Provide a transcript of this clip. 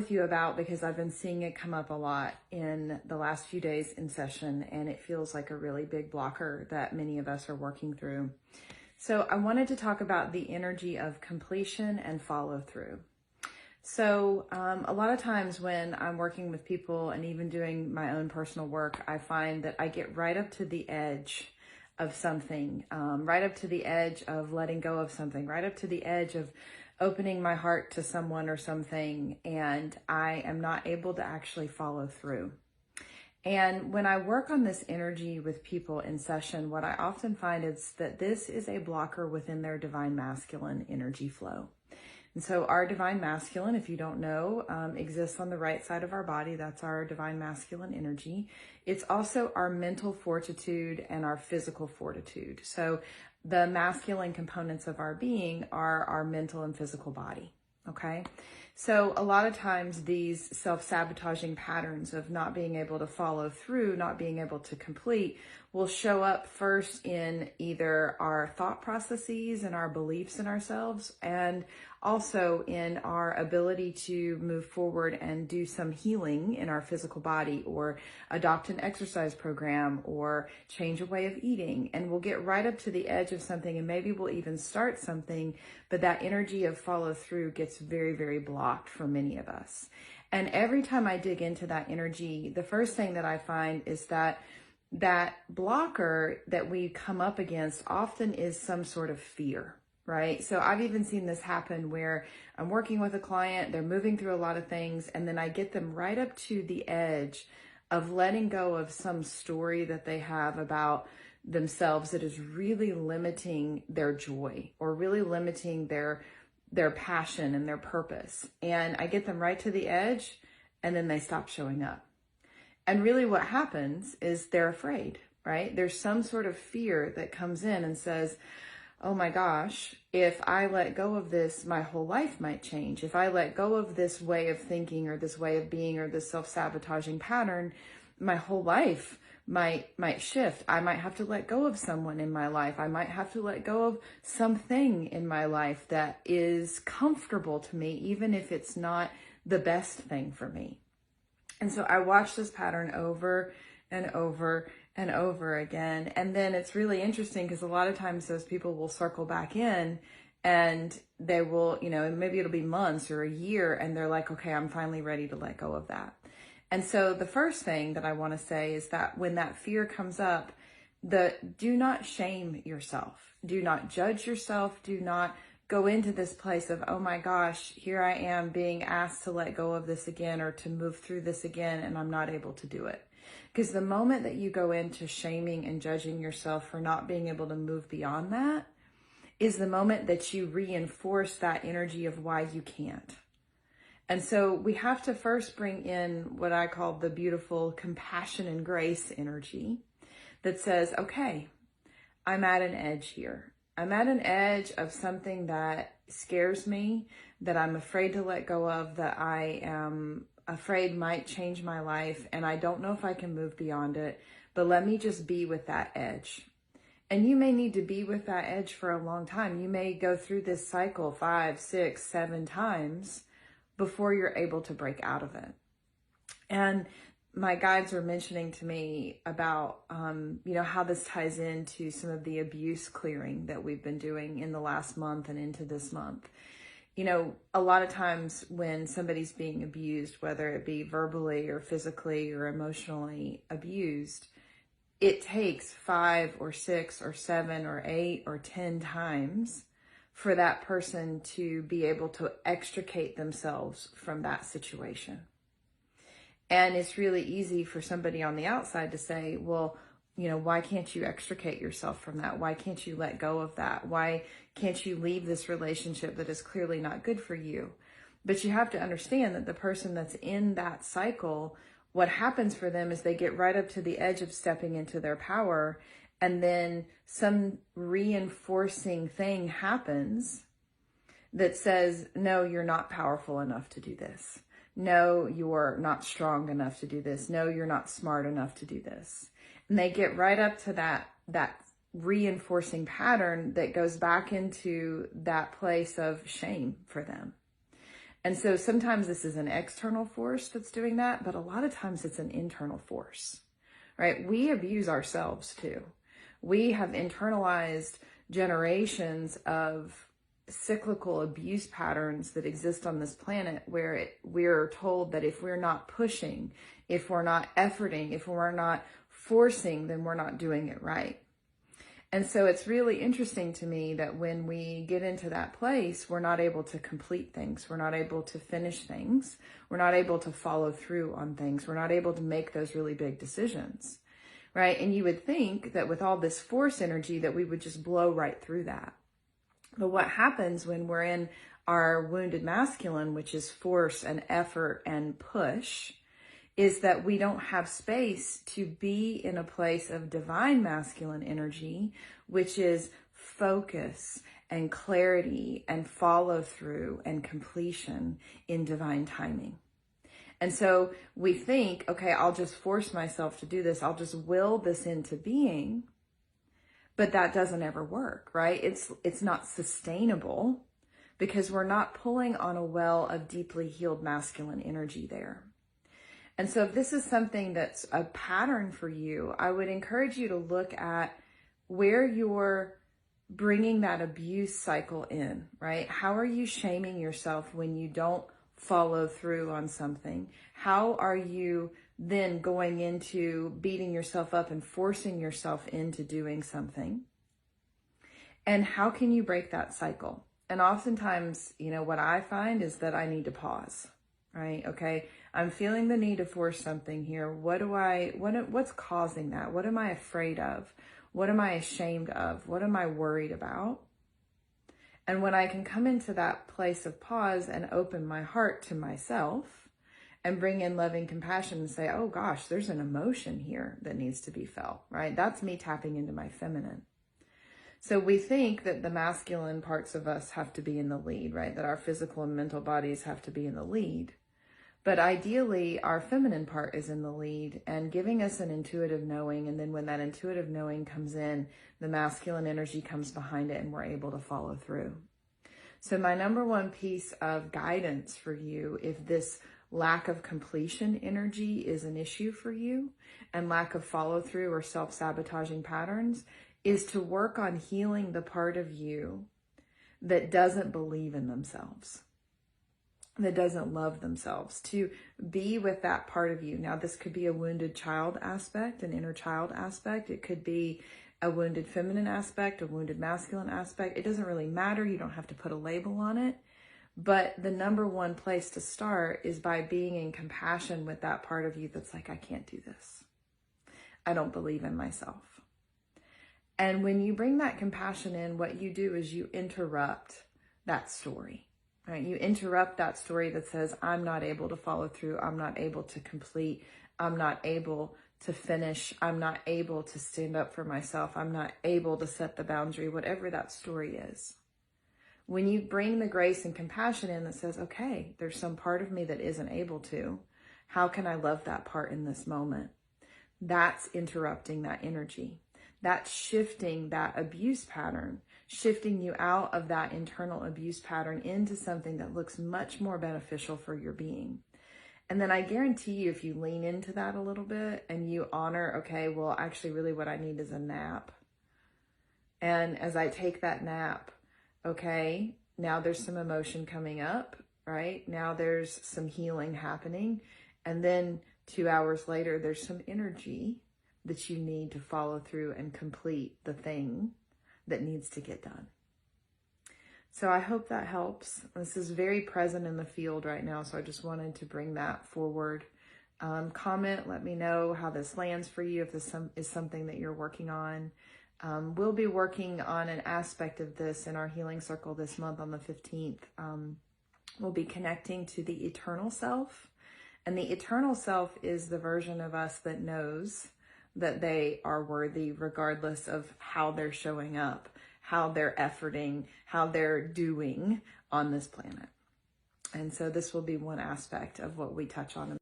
with you about because I've been seeing it come up a lot in the last few days in session, and it feels like a really big blocker that many of us are working through. So I wanted to talk about the energy of completion and follow through. So a lot of times when I'm working with people and even doing my own personal work, I find that I get right up to the edge of something, right up to the edge of letting go of something, right up to the edge of opening my heart to someone or something, and I am not able to actually follow through. And when I work on this energy with people in session, what I often find is that this is a blocker within their divine masculine energy flow. And so our divine masculine, if you don't know, exists on the right side of our body. That's our divine masculine energy. It's also our mental fortitude and our physical fortitude. So the masculine components of our being are our mental and physical body. Okay. So a lot of times these self-sabotaging patterns of not being able to follow through, not being able to complete, will show up first in either our thought processes and our beliefs in ourselves, and also in our ability to move forward and do some healing in our physical body, or adopt an exercise program, or change a way of eating. And we'll get right up to the edge of something, and maybe we'll even start something, but that energy of follow through gets very, very blocked for many of us. And every time I dig into that energy, the first thing that I find is that blocker that we come up against often is some sort of fear, right? So I've even seen this happen where I'm working with a client, they're moving through a lot of things, and then I get them right up to the edge of letting go of some story that they have about themselves that is really limiting their joy, or really limiting their passion and their purpose. And I get them right to the edge, and then they stop showing up. And really what happens is they're afraid, right? There's some sort of fear that comes in and says, oh my gosh, if I let go of this, my whole life might change. If I let go of this way of thinking, or this way of being, or this self-sabotaging pattern, my whole life might shift. I might have to let go of someone in my life. I might have to let go of something in my life that is comfortable to me, even if it's not the best thing for me. And so I watch this pattern over and over and over again. And then it's really interesting because a lot of times those people will circle back in, and they will, maybe it'll be months or a year, and they're like, okay, I'm finally ready to let go of that. And so the first thing that I want to say is that when that fear comes up, do not shame yourself. Do not judge yourself. Do not go into this place of, oh my gosh, here I am being asked to let go of this again, or to move through this again, and I'm not able to do it. Because the moment that you go into shaming and judging yourself for not being able to move beyond that is the moment that you reinforce that energy of why you can't. And so we have to first bring in what I call the beautiful compassion and grace energy that says, okay, I'm at an edge here. I'm at an edge of something that scares me, that I'm afraid to let go of, that I am afraid might change my life, and I don't know if I can move beyond it, but let me just be with that edge. And you may need to be with that edge for a long time. You may go through this cycle 5, 6, 7 times before you're able to break out of it. And my guides were mentioning to me about, how this ties into some of the abuse clearing that we've been doing in the last month and into this month. A lot of times when somebody's being abused, whether it be verbally or physically or emotionally abused, it takes 5 or 6 or 7 or 8 or 10 times for that person to be able to extricate themselves from that situation. And it's really easy for somebody on the outside to say, well, why can't you extricate yourself from that? Why can't you let go of that? Why can't you leave this relationship that is clearly not good for you? But you have to understand that the person that's in that cycle, what happens for them is they get right up to the edge of stepping into their power, and then some reinforcing thing happens that says, no, you're not powerful enough to do this. No, you're not strong enough to do this. No, you're not smart enough to do this. And they get right up to that reinforcing pattern that goes back into that place of shame for them. And so sometimes this is an external force that's doing that, but a lot of times it's an internal force, right? We abuse ourselves too. We have internalized generations of cyclical abuse patterns that exist on this planet where we're told that if we're not pushing, if we're not efforting, if we're not forcing, then we're not doing it right. And so it's really interesting to me that when we get into that place, we're not able to complete things. We're not able to finish things. We're not able to follow through on things. We're not able to make those really big decisions, right? And you would think that with all this force energy that we would just blow right through that. But what happens when we're in our wounded masculine, which is force and effort and push, is that we don't have space to be in a place of divine masculine energy, which is focus and clarity and follow through and completion in divine timing. And so we think, okay, I'll just force myself to do this. I'll just will this into being. But that doesn't ever work, right? It's not sustainable because we're not pulling on a well of deeply healed masculine energy there. And so if this is something that's a pattern for you, I would encourage you to look at where you're bringing that abuse cycle in, right? How are you shaming yourself when you don't follow through on something? How are you then going into beating yourself up and forcing yourself into doing something? And how can you break that cycle? And oftentimes, what I find is that I need to pause, right? Okay, I'm feeling the need to force something here. What's causing that? What am I afraid of? What am I ashamed of? What am I worried about? And when I can come into that place of pause and open my heart to myself and bring in loving compassion and say, oh gosh, there's an emotion here that needs to be felt, right? That's me tapping into my feminine. So we think that the masculine parts of us have to be in the lead, right? That our physical and mental bodies have to be in the lead. But ideally, our feminine part is in the lead and giving us an intuitive knowing. And then when that intuitive knowing comes in, the masculine energy comes behind it and we're able to follow through. So my number one piece of guidance for you, if this lack of completion energy is an issue for you and lack of follow through or self-sabotaging patterns, is to work on healing the part of you that doesn't believe in themselves, that doesn't love themselves, to be with that part of you. Now, this could be a wounded child aspect, an inner child aspect. It could be a wounded feminine aspect, a wounded masculine aspect. It doesn't really matter. You don't have to put a label on it. But the number one place to start is by being in compassion with that part of you that's like, I can't do this. I don't believe in myself. And when you bring that compassion in, what you do is you interrupt that story, right? You interrupt that story that says, I'm not able to follow through. I'm not able to complete. I'm not able to finish. I'm not able to stand up for myself. I'm not able to set the boundary, whatever that story is. When you bring the grace and compassion in that says, okay, there's some part of me that isn't able to. How can I love that part in this moment? That's interrupting that energy. That's shifting that abuse pattern, shifting you out of that internal abuse pattern into something that looks much more beneficial for your being. And then I guarantee you, if you lean into that a little bit and you honor, okay, well, actually really what I need is a nap. And as I take that nap, okay, now there's some emotion coming up, right? Now there's some healing happening. And then 2 hours later, there's some energy that you need to follow through and complete the thing that needs to get done. So I hope that helps. This is very present in the field right now, so I just wanted to bring that forward. Comment, let me know how this lands for you, if this is something that you're working on. We'll be working on an aspect of this in our healing circle this month on the 15th. We'll be connecting to the eternal self. And the eternal self is the version of us that knows that they are worthy regardless of how they're showing up, how they're efforting, how they're doing on this planet. And so this will be one aspect of what we touch on.